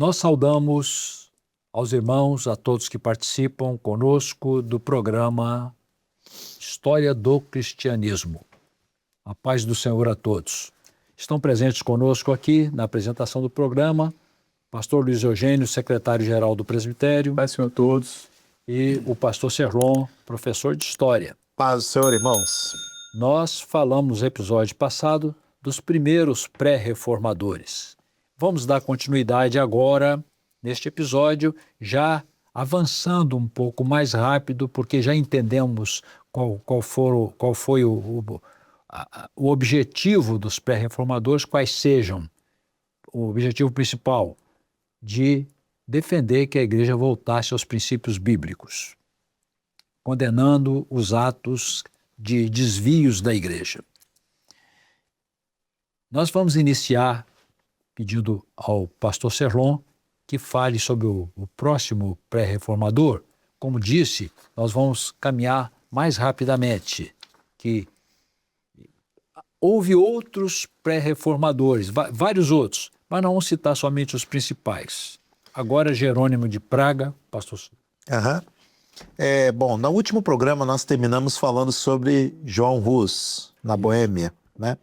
Nós saudamos aos irmãos, a todos que participam conosco do programa História do Cristianismo. A paz do Senhor a todos. Estão presentes conosco aqui na apresentação do programa pastor Luiz Eugênio, secretário-geral do presbitério. Paz, Senhor, a todos. E o pastor Serlon, professor de História. Paz do Senhor, irmãos. Nós falamos no episódio passado dos primeiros pré-reformadores. Vamos dar continuidade agora, neste episódio, já avançando um pouco mais rápido, porque já entendemos qual foi o objetivo dos pré-reformadores, quais sejam o objetivo principal de defender que a igreja voltasse aos princípios bíblicos, condenando os atos de desvios da igreja. Nós vamos iniciar pedindo ao pastor Serlon que fale sobre o próximo pré-reformador. Como disse, nós vamos caminhar mais rapidamente, que houve outros pré-reformadores, vários outros, mas não vamos citar somente os principais. Agora, Jerônimo de Praga, pastor. Bom, no último programa nós terminamos falando sobre João Hus, na Boêmia, né?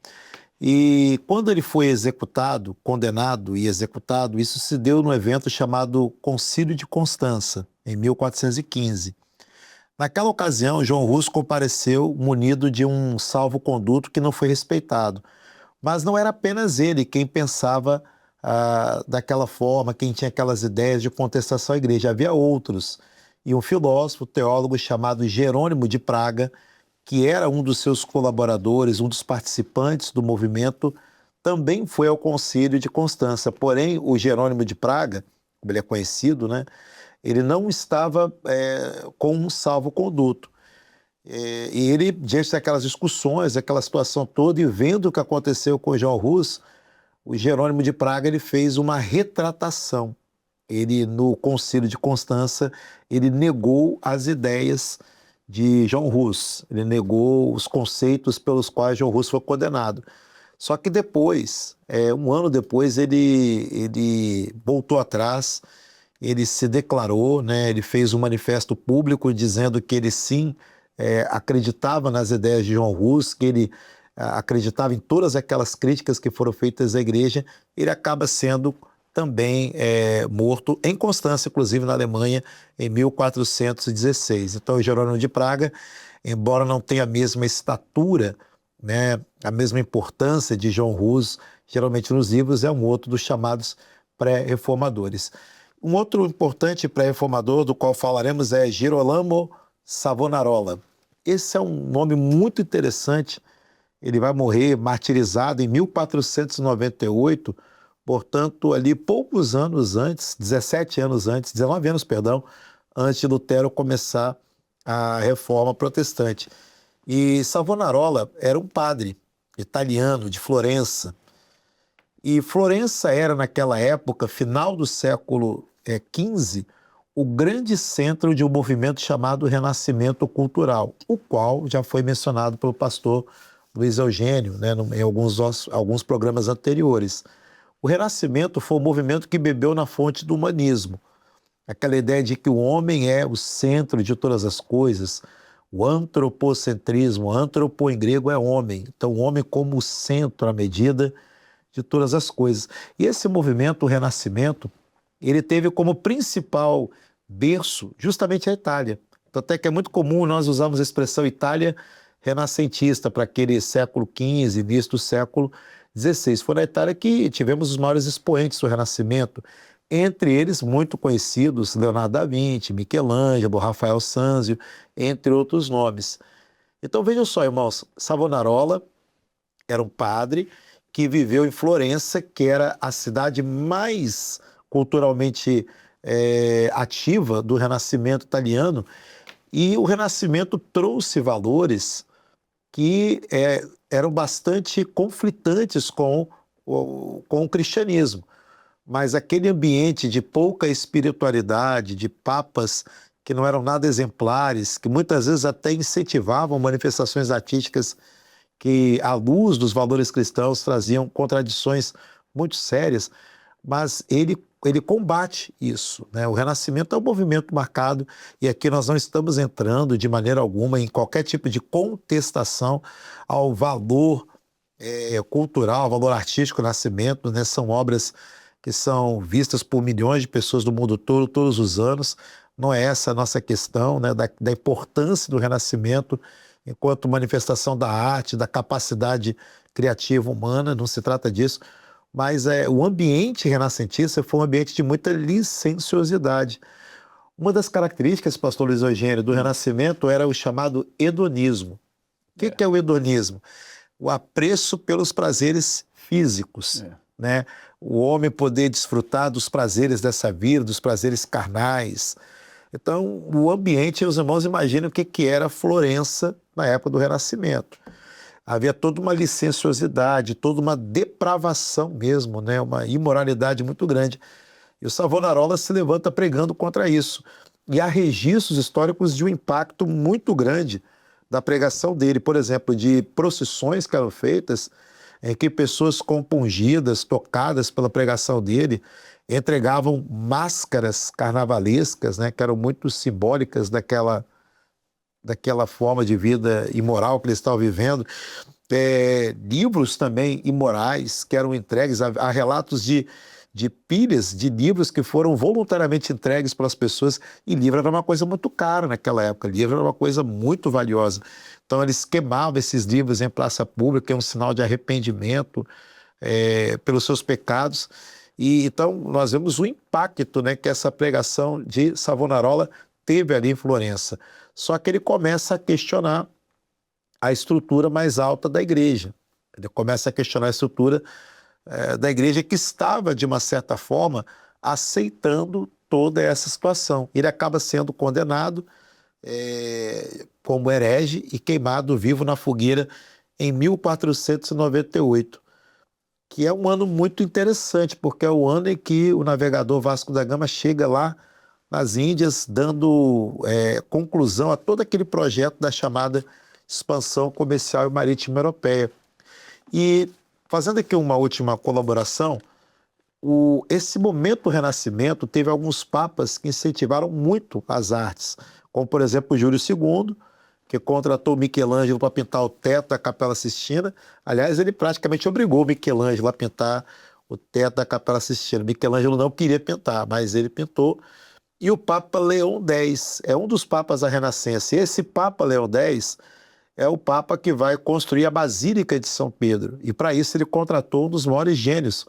E quando ele foi executado, condenado e executado, isso se deu num evento chamado Concílio de Constança, em 1415. Naquela ocasião, João Hus compareceu munido de um salvo-conduto que não foi respeitado. Mas não era apenas ele quem pensava daquela forma, quem tinha aquelas ideias de contestação à igreja. Havia outros. E um filósofo, teólogo chamado Jerônimo de Praga, que era um dos seus colaboradores, um dos participantes do movimento, também foi ao Concílio de Constança. Porém, o Jerônimo de Praga, como ele é conhecido, né, ele não estava com um salvo-conduto. E ele, diante daquelas discussões, aquela situação toda, e vendo o que aconteceu com João Hus, o Jerônimo de Praga ele fez uma retratação. Ele, no Concílio de Constança, ele negou as ideias de João Hus, ele negou os conceitos pelos quais João Hus foi condenado. Só que depois, um ano depois, ele voltou atrás, ele se declarou, né, ele fez um manifesto público dizendo que ele sim acreditava nas ideias de João Hus, que ele acreditava em todas aquelas críticas que foram feitas à igreja. Ele acaba sendo também morto em Constança, inclusive na Alemanha, em 1416. Então, Jerônimo de Praga, embora não tenha a mesma estatura, né, a mesma importância de João Hus, geralmente nos livros, é um outro dos chamados pré-reformadores. Um outro importante pré-reformador do qual falaremos é Girolamo Savonarola. Esse é um nome muito interessante. Ele vai morrer martirizado em 1498, portanto, ali poucos anos antes, 19 anos, antes de Lutero começar a Reforma Protestante. E Savonarola era um padre italiano de Florença. E Florença era, naquela época, final do século XV, o grande centro de um movimento chamado Renascimento Cultural, o qual já foi mencionado pelo pastor Luiz Eugênio, né, em alguns programas anteriores. O Renascimento foi um movimento que bebeu na fonte do humanismo. Aquela ideia de que o homem é o centro de todas as coisas, o antropocentrismo, antropo em grego é homem, então o homem como o centro, a medida de todas as coisas. E esse movimento, o Renascimento, ele teve como principal berço justamente a Itália. Então, até que é muito comum nós usarmos a expressão Itália renascentista para aquele século XV, início do século XVI. Foi na Itália que tivemos os maiores expoentes do Renascimento, entre eles muito conhecidos, Leonardo da Vinci, Michelangelo, Rafael Sanzio, entre outros nomes. Então vejam só, irmãos, Savonarola era um padre que viveu em Florença, que era a cidade mais culturalmente ativa do Renascimento italiano, e o Renascimento trouxe valores que eram bastante conflitantes com o cristianismo. Mas aquele ambiente de pouca espiritualidade, de papas que não eram nada exemplares, que muitas vezes até incentivavam manifestações artísticas que, à luz dos valores cristãos, traziam contradições muito sérias, mas ele combate isso, né? O Renascimento é um movimento marcado, e aqui nós não estamos entrando de maneira alguma em qualquer tipo de contestação ao valor cultural, ao valor artístico do Nascimento, né? São obras que são vistas por milhões de pessoas do mundo todo, todos os anos. Não é essa a nossa questão, né? Da importância do Renascimento enquanto manifestação da arte, da capacidade criativa humana, não se trata disso. Mas o ambiente renascentista foi um ambiente de muita licenciosidade. Uma das características, pastor Luiz Eugênio, do Renascimento era o chamado hedonismo. O que é o hedonismo? O apreço pelos prazeres físicos, né? O homem poder desfrutar dos prazeres dessa vida, dos prazeres carnais. Então, o ambiente, os irmãos imaginam o que era Florença na época do Renascimento. Havia toda uma licenciosidade, toda uma depravação mesmo, né? Uma imoralidade muito grande. E o Savonarola se levanta pregando contra isso. E há registros históricos de um impacto muito grande da pregação dele. Por exemplo, de procissões que eram feitas em que pessoas compungidas, tocadas pela pregação dele, entregavam máscaras carnavalescas, né? Que eram muito simbólicas daquela forma de vida imoral que eles estavam vivendo. Livros também imorais que eram entregues, há relatos de pilhas de livros que foram voluntariamente entregues pelas pessoas, e livro era uma coisa muito cara naquela época, livro era uma coisa muito valiosa. Então eles queimavam esses livros em praça pública, que é um sinal de arrependimento pelos seus pecados. E então nós vemos o impacto, né, que essa pregação de Savonarola teve ali em Florença. Só que ele começa a questionar a estrutura mais alta da igreja. Ele começa a questionar a estrutura da igreja, que estava, de uma certa forma, aceitando toda essa situação. Ele acaba sendo condenado como herege e queimado vivo na fogueira em 1498, que é um ano muito interessante, porque é o ano em que o navegador Vasco da Gama chega lá nas Índias, dando conclusão a todo aquele projeto da chamada expansão comercial e marítima europeia. E, fazendo aqui uma última colaboração, esse momento do Renascimento teve alguns papas que incentivaram muito as artes, como, por exemplo, Júlio II, que contratou Michelangelo para pintar o teto da Capela Sistina. Aliás, ele praticamente obrigou Michelangelo a pintar o teto da Capela Sistina. Michelangelo não queria pintar, mas ele pintou. E o Papa Leão X é um dos papas da Renascença. E esse Papa Leão X é o Papa que vai construir a Basílica de São Pedro. E para isso ele contratou um dos maiores gênios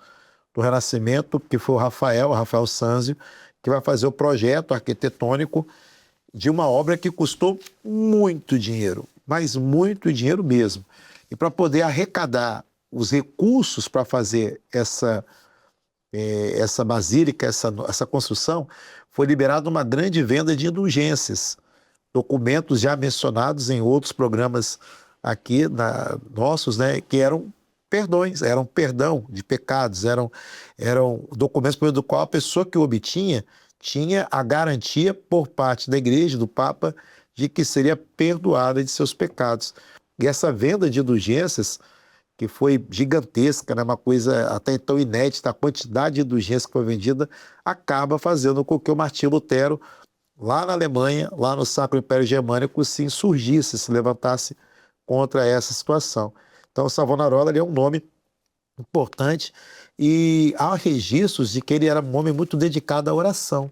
do Renascimento, que foi o Rafael Sanzio, que vai fazer o projeto arquitetônico de uma obra que custou muito dinheiro, mas muito dinheiro mesmo. E para poder arrecadar os recursos para fazer essa basílica, essa construção, foi liberada uma grande venda de indulgências, documentos já mencionados em outros programas aqui nossos, né, que eram perdões, eram perdão de pecados, eram documentos por meio do qual a pessoa que o obtinha tinha a garantia por parte da igreja, do Papa, de que seria perdoada de seus pecados. E essa venda de indulgências, que foi gigantesca, né, uma coisa até então inédita, a quantidade de indulgências que foi vendida, acaba fazendo com que o Martinho Lutero, lá na Alemanha, lá no Sacro Império Germânico, se insurgisse, se levantasse contra essa situação. Então, o Savonarola é um nome importante, e há registros de que ele era um homem muito dedicado à oração.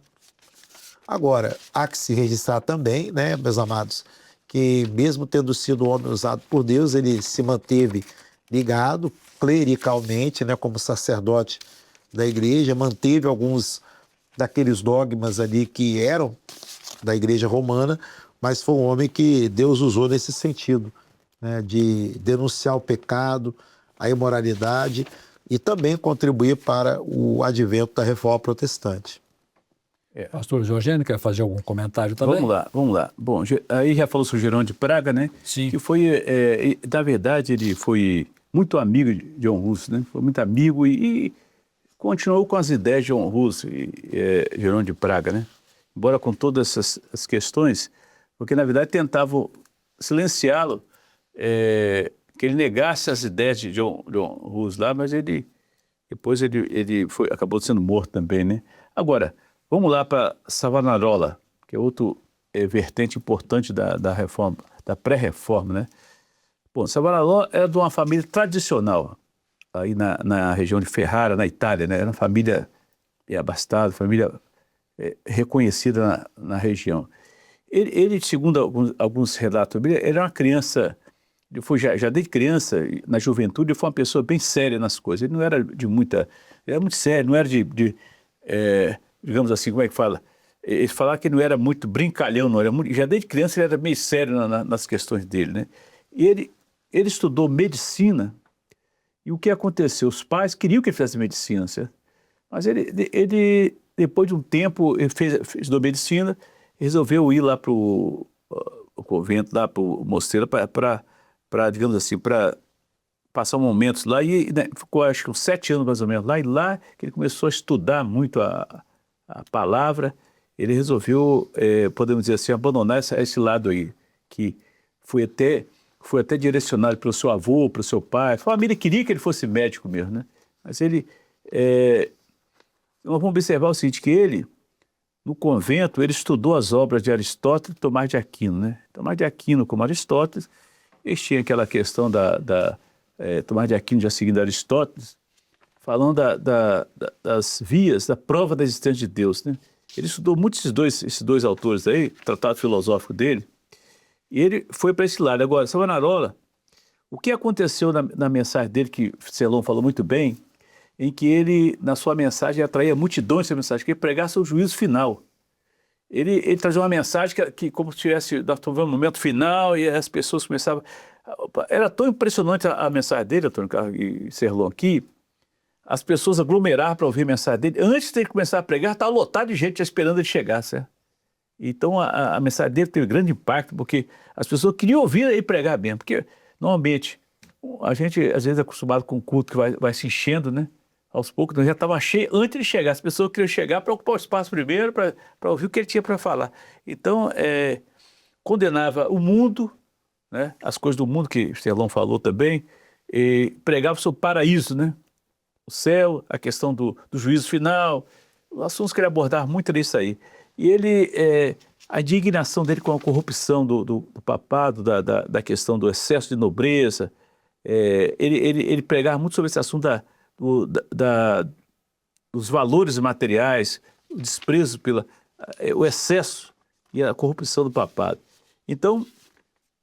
Agora, há que se registrar também, né, meus amados, que mesmo tendo sido um homem usado por Deus, ele se manteve ligado clericalmente, né, como sacerdote da igreja, manteve alguns daqueles dogmas ali que eram da igreja romana, mas foi um homem que Deus usou nesse sentido, né, de denunciar o pecado, a imoralidade, e também contribuir para o advento da reforma protestante. Pastor Jorgênio, quer fazer algum comentário também? Vamos lá. Bom, aí já falou sobre o Jerônimo de Praga, né? Sim. Que foi, na verdade, ele foi muito amigo de John Hus, né? Foi muito amigo e continuou com as ideias de John Hus e Jerônimo de Praga, né? Embora com todas essas questões, porque na verdade tentavam silenciá-lo, que ele negasse as ideias de John Hus lá, mas ele Depois acabou sendo morto também, né? Agora, vamos lá para Savonarola, que é outro vertente importante da reforma, da pré-reforma, né? Bom, Savonarola era de uma família tradicional, aí na região de Ferrara, na Itália, né? Era uma família abastada, família reconhecida na região. Ele, segundo alguns relatos, ele era uma criança, ele foi já desde criança, na juventude, ele foi uma pessoa bem séria nas coisas. Ele não era ele era muito sério, não era digamos assim, como é que fala? Ele falava que não era muito brincalhão, não era muito, já desde criança ele era meio sério nas questões dele, né? E ele estudou medicina, e o que aconteceu? Os pais queriam que ele fizesse medicina, certo? Mas ele depois de um tempo, ele estudou medicina, resolveu ir lá para o convento, lá para o mosteiro, para, digamos assim, para passar momentos lá, e né, ficou acho que uns 7 anos mais ou menos lá, e lá que ele começou a estudar muito a palavra, ele resolveu, podemos dizer assim, abandonar esse lado aí, que foi até direcionado pelo seu avô, pelo seu pai. A família queria que ele fosse médico mesmo, né? Mas nós vamos observar o seguinte, que ele, no convento, ele estudou as obras de Aristóteles e Tomás de Aquino, né? Tomás de Aquino, como Aristóteles, eles tinham aquela questão Tomás de Aquino já seguindo Aristóteles, falando das vias, da prova da existência de Deus, né? Ele estudou muito esses dois autores aí, o tratado filosófico dele, e ele foi para esse lado. Agora, Savonarola, o que aconteceu na mensagem dele, que Celon falou muito bem, em que ele, na sua mensagem, atraía multidões essa mensagem, que ele pregasse o juízo final. Ele trazia uma mensagem que como se tivesse, nós estamos vendo um momento final, e as pessoas começavam... Era tão impressionante a mensagem dele, Antônio Carlos e Serlon, aqui, as pessoas aglomeravam para ouvir a mensagem dele. Antes de ele começar a pregar, estava lotado de gente esperando ele chegar, certo? Então, a mensagem dele teve grande impacto, porque as pessoas queriam ouvir ele pregar mesmo, porque, normalmente, a gente, às vezes, é acostumado com um culto que vai se enchendo, né? Aos poucos, já estava cheio antes de chegar. As pessoas queriam chegar para ocupar o espaço primeiro, para ouvir o que ele tinha para falar. Então, condenava o mundo, né? As coisas do mundo, que Serlon falou também, e pregava sobre o paraíso, né? O céu, a questão do juízo final, os assuntos que ele abordava muito nisso aí. E a indignação dele com a corrupção do papado, da questão do excesso de nobreza, ele pregava muito sobre esse assunto dos valores materiais, o desprezo o excesso e a corrupção do papado. Então,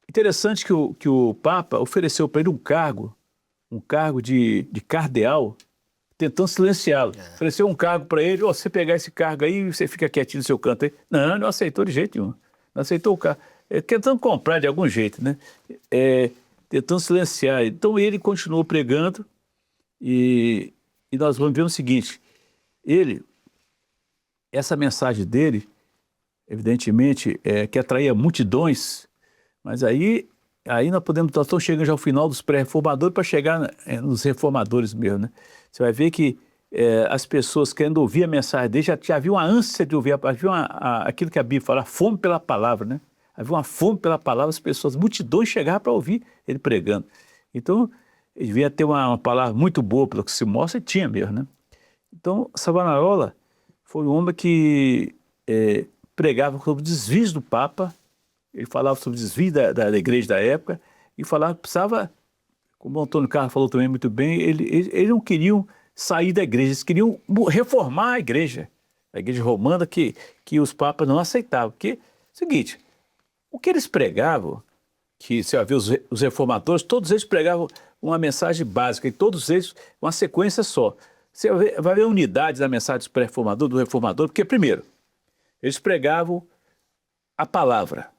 interessante que o Papa ofereceu para ele um cargo de cardeal, tentando silenciá-lo. Ofereceu um cargo para ele, você pegar esse cargo aí, você fica quietinho no seu canto aí. Não aceitou de jeito nenhum. Não aceitou o cargo. Tentando comprar de algum jeito, né? Tentando silenciar. Então ele continuou pregando e nós vamos ver o seguinte, essa mensagem dele, evidentemente, que atraía multidões, mas aí nós estamos chegando já ao final dos pré-reformadores para chegar nos reformadores mesmo, né? Você vai ver que as pessoas querendo ouvir a mensagem dele, já havia uma ânsia de ouvir, havia aquilo que a Bíblia fala, a fome pela palavra, né? Havia uma fome pela palavra, as pessoas, multidões chegavam para ouvir ele pregando. Então, ele devia ter uma palavra muito boa, pelo que se mostra, e tinha mesmo, né? Então, Savonarola foi um homem que pregava sobre desvios do Papa, ele falava sobre desvio da igreja da época, e falava que precisava, como o Antônio Carlos falou também muito bem, eles não queriam sair da igreja, eles queriam reformar a igreja romana, que os papas não aceitavam. Porque, seguinte, o que eles pregavam, que você vai ver os reformadores, todos eles pregavam uma mensagem básica, e todos eles uma sequência só. Você vai ver a unidade da mensagem do reformador, porque, primeiro, eles pregavam a palavra.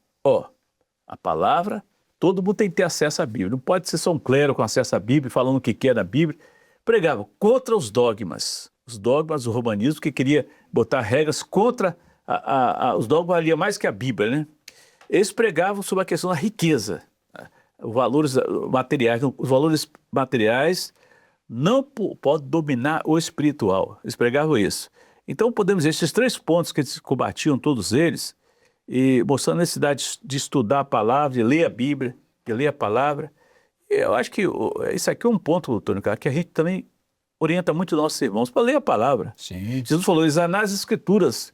A palavra, todo mundo tem que ter acesso à Bíblia. Não pode ser só um clero com acesso à Bíblia, falando o que quer na Bíblia. Pregavam contra os dogmas do romanismo, que queria botar regras contra os dogmas, valia mais que a Bíblia, né? Eles pregavam sobre a questão da riqueza, os valores materiais. Os valores materiais não podem dominar o espiritual. Eles pregavam isso. Então, podemos dizer, esses 3 pontos que eles combatiam, todos eles, e mostrando a necessidade de estudar a palavra, de ler a Bíblia, de ler a palavra. Eu acho que isso aqui é um ponto, Antônio Carlos, que a gente também orienta muito nossos irmãos para ler a palavra. Sim. Jesus falou, examinar as escrituras,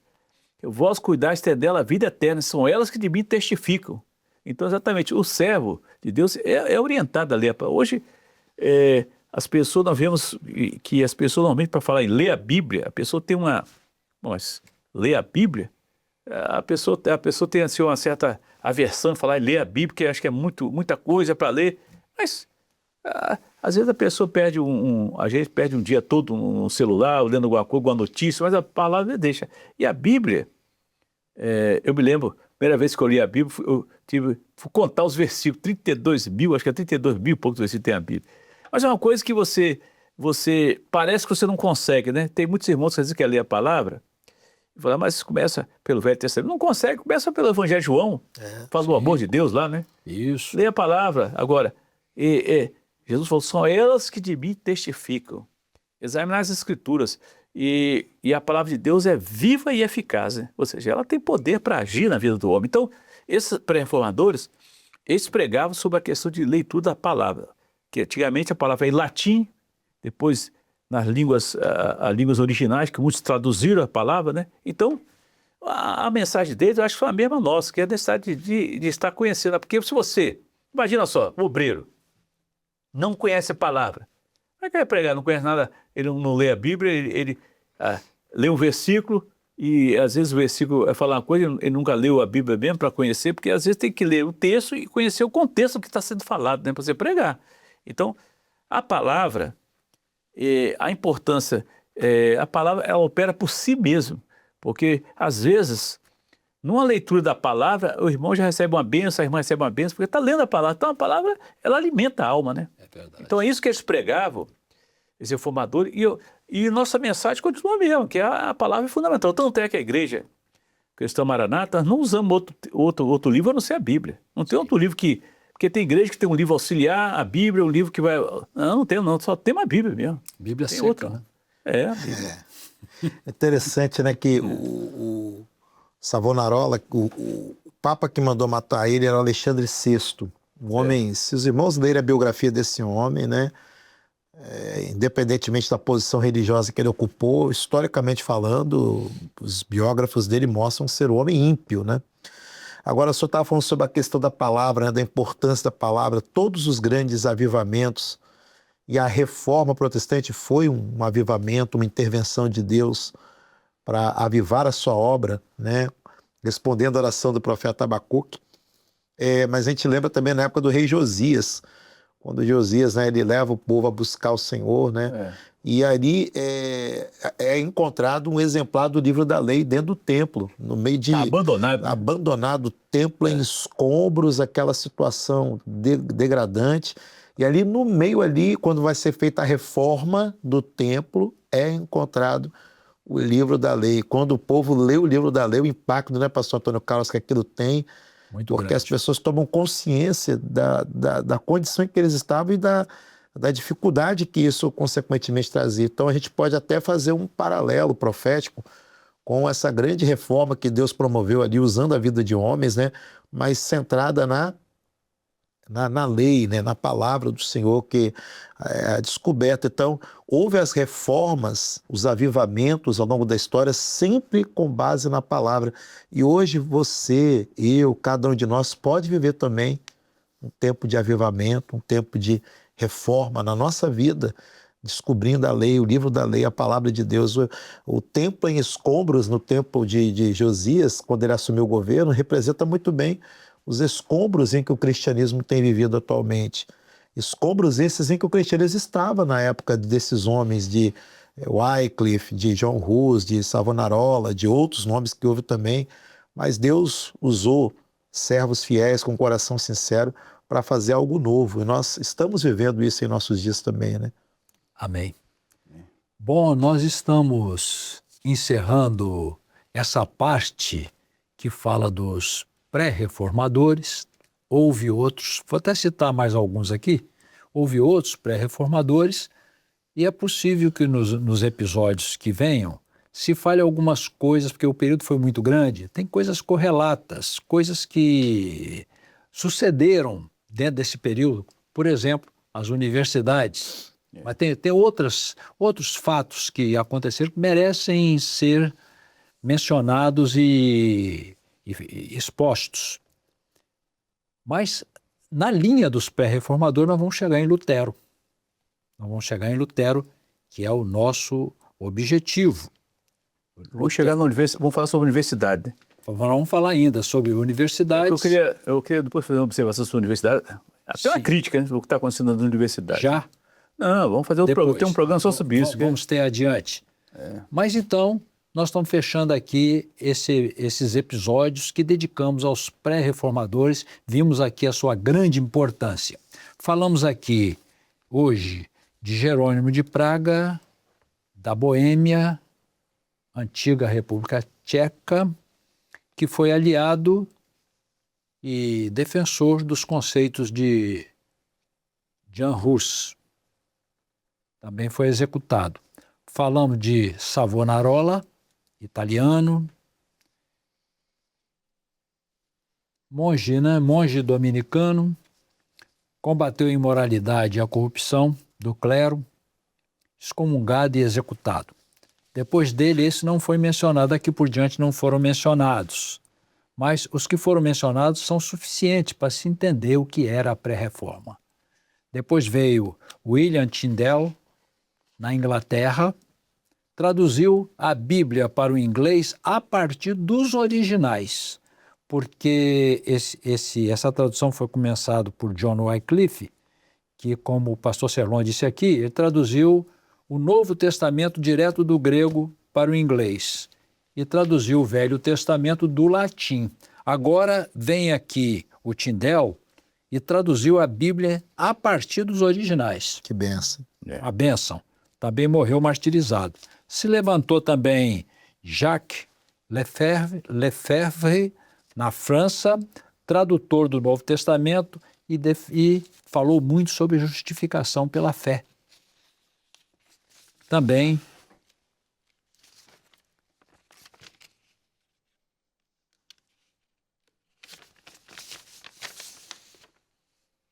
vós cuidais ter dela a vida eterna, são elas que de mim testificam. Então, exatamente, o servo de Deus é orientado a ler. Hoje, as pessoas, nós vemos que as pessoas, normalmente, para falar em ler a Bíblia, a pessoa tem uma... Mas ler a Bíblia, a pessoa tem assim, uma certa aversão em falar em ler a Bíblia, porque acho que é muita coisa para ler, mas às vezes a pessoa perde a gente perde um dia todo no celular, lendo alguma coisa, alguma notícia, mas a palavra deixa. E a Bíblia, eu me lembro, a primeira vez que eu li a Bíblia, fui contar os versículos, 32 mil, acho que é 32 mil poucos versículos tem a Bíblia. Mas é uma coisa que você parece que você não consegue, né? Tem muitos irmãos que dizem que quer ler a palavra, e falam, mas começa pelo Velho Testamento. Não consegue, começa pelo Evangelho de João, faz o amor de Deus lá, né? Isso. Lê a palavra. Agora, Jesus falou, são elas que de mim testificam. Examinar as escrituras. E a palavra de Deus é viva e eficaz, né? Ou seja, ela tem poder para agir na vida do homem. Então, esses pré-reformadores, eles pregavam sobre a questão de leitura da palavra, que antigamente a palavra é em latim, depois nas línguas originais, que muitos traduziram a palavra, né? Então, a mensagem deles, eu acho que foi a mesma nossa, que é a necessidade de estar conhecendo. Porque se você, imagina só, o obreiro, não conhece a palavra, como é que vai pregar? Não conhece nada, ele não lê a Bíblia, ele lê um versículo e às vezes o versículo é falar uma coisa, ele nunca leu a Bíblia mesmo para conhecer, porque às vezes tem que ler o texto e conhecer o contexto que está sendo falado, né, para você pregar. Então, a palavra, a importância, a palavra ela opera por si mesmo, porque às vezes, numa leitura da palavra, o irmão já recebe uma bênção, a irmã recebe uma bênção, porque está lendo a palavra. Então a palavra, ela alimenta a alma, né? É verdade. Então é isso que eles pregavam, esses reformadores, e nossa mensagem continua mesmo, que a palavra é fundamental. Tanto é que a igreja cristã Maranata, não usamos outro livro a não ser a Bíblia. Não tem outro livro que... Porque tem igreja que tem um livro auxiliar, a Bíblia, um livro que vai... Não tem, não, só tem uma Bíblia mesmo. Bíblia tem seca, outra, né? A Bíblia. É interessante, né, que o Savonarola, o Papa que mandou matar ele era Alexandre VI. Um homem, se os irmãos lerem a biografia desse homem, né, independentemente da posição religiosa que ele ocupou, historicamente falando, os biógrafos dele mostram ser um homem ímpio, né? Agora, o senhor estava falando sobre a questão da palavra, né, da importância da palavra. Todos os grandes avivamentos, e a reforma protestante foi um avivamento, uma intervenção de Deus para avivar a sua obra, né, respondendo a oração do profeta Abacuque. Mas a gente lembra também na época do rei Josias, quando Josias, né, ele leva o povo a buscar o Senhor, né? E ali é encontrado um exemplar do livro da lei dentro do templo, no meio de... Abandonado, o templo em escombros, aquela situação degradante. E ali no meio, ali, quando vai ser feita a reforma do templo, é encontrado o livro da lei. Quando o povo lê o livro da lei, o impacto, né, pastor Antônio Carlos, que aquilo tem, Muito porque grande. as pessoas tomam consciência da condição em que eles estavam e da dificuldade que isso consequentemente trazia. Então a gente pode até fazer um paralelo profético com essa grande reforma que Deus promoveu ali, usando a vida de homens, né, mas centrada na lei, né, na palavra do Senhor, que é a descoberta. Então, houve as reformas, os avivamentos ao longo da história, sempre com base na palavra. E hoje você, eu, cada um de nós pode viver também um tempo de avivamento, um tempo de reforma na nossa vida, descobrindo a lei, o livro da lei, a palavra de Deus. O templo em escombros, no tempo de Josias, quando ele assumiu o governo, representa muito bem os escombros em que o cristianismo tem vivido atualmente. Escombros esses em que o cristianismo estava na época desses homens de Wycliffe, de John Hus, de Savonarola, de outros nomes que houve também, mas Deus usou servos fiéis com coração sincero para fazer algo novo, e nós estamos vivendo isso em nossos dias também, né? Amém. Bom, nós estamos encerrando essa parte que fala dos pré-reformadores. Houve outros, vou até citar mais alguns aqui, houve outros pré-reformadores, e é possível que nos episódios que venham se fale algumas coisas, porque o período foi muito grande, tem coisas correlatas, coisas que sucederam dentro desse período. Por exemplo, as universidades. Mas tem outros fatos que aconteceram que merecem ser mencionados e expostos. Mas, na linha dos pré-reformadores, nós vamos chegar em Lutero. Nós vamos chegar em Lutero, que é o nosso objetivo. Vamos chegar na universidade, vamos falar sobre a universidade, né? Vamos falar ainda sobre universidades. Eu queria depois fazer uma observação sobre a universidade, até uma Sim. crítica, né, sobre o que está acontecendo na universidade. Já? Não, vamos fazer outro programa, tem um programa só sobre isso. Vamos ter adiante. Mas então, nós estamos fechando aqui esses episódios que dedicamos aos pré-reformadores. Vimos aqui a sua grande importância. Falamos aqui hoje de Jerônimo de Praga, da Boêmia, antiga República Tcheca, que foi aliado e defensor dos conceitos de Jan Hus. Também foi executado. Falamos de Savonarola, italiano, monge dominicano, combateu a imoralidade e a corrupção do clero, excomungado e executado. Depois dele, esse não foi mencionado, daqui por diante não foram mencionados. Mas os que foram mencionados são suficientes para se entender o que era a pré-reforma. Depois veio William Tyndale, na Inglaterra, traduziu a Bíblia para o inglês a partir dos originais, porque essa tradução foi começada por John Wycliffe, que, como o pastor Serlon disse aqui, ele traduziu o Novo Testamento direto do grego para o inglês e traduziu o Velho Testamento do latim. Agora vem aqui o Tyndale e traduziu a Bíblia a partir dos originais. Que benção. A bênção. Também morreu martirizado. Se levantou também Jacques Lefebvre, na França, tradutor do Novo Testamento, e falou muito sobre justificação pela fé. Também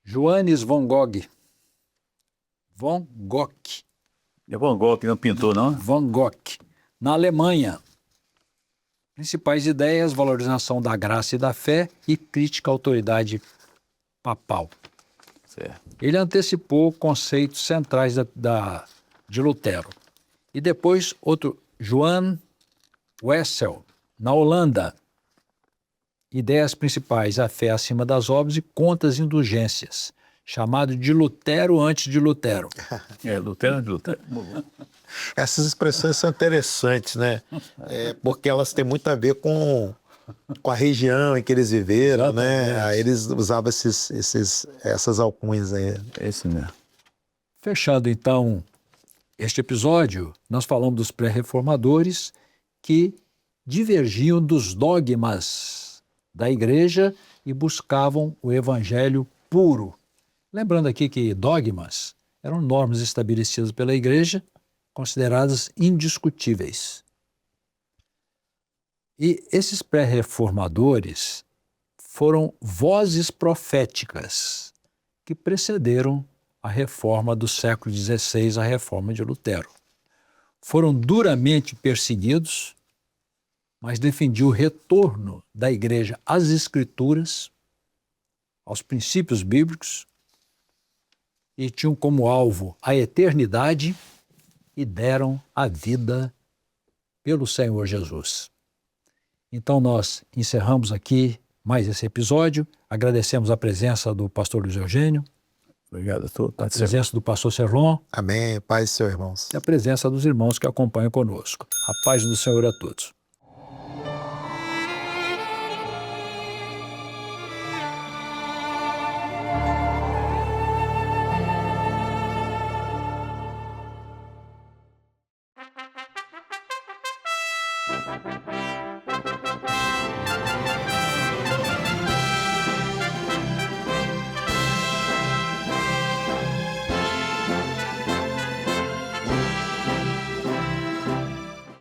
Johannes von Gogh. Von Gogh. É Van Gogh, que não pintou, não? Van Gogh. Na Alemanha, principais ideias, valorização da graça e da fé e crítica à autoridade papal. Certo. Ele antecipou conceitos centrais de Lutero. E depois outro, Johan Wessel, na Holanda. Ideias principais, a fé acima das obras e contra as indulgências. Chamado de Lutero antes de Lutero. Lutero de Lutero. Essas expressões são interessantes, né? Porque elas têm muito a ver com a região em que eles viveram, né? Aí eles usavam essas alcunhas aí. É isso mesmo. Fechando, então, este episódio, nós falamos dos pré-reformadores que divergiam dos dogmas da igreja e buscavam o evangelho puro. Lembrando aqui que dogmas eram normas estabelecidas pela igreja, consideradas indiscutíveis. E esses pré-reformadores foram vozes proféticas que precederam a reforma do século XVI, a reforma de Lutero. Foram duramente perseguidos, mas defendiam o retorno da igreja às escrituras, aos princípios bíblicos, e tinham como alvo a eternidade e deram a vida pelo Senhor Jesus. Então nós encerramos aqui mais esse episódio, agradecemos a presença do pastor Luiz Eugênio, Obrigado a todos. a presença do pastor Serlon Amém. Paz, seus irmãos. e a presença dos irmãos que acompanham conosco. A paz do Senhor a todos.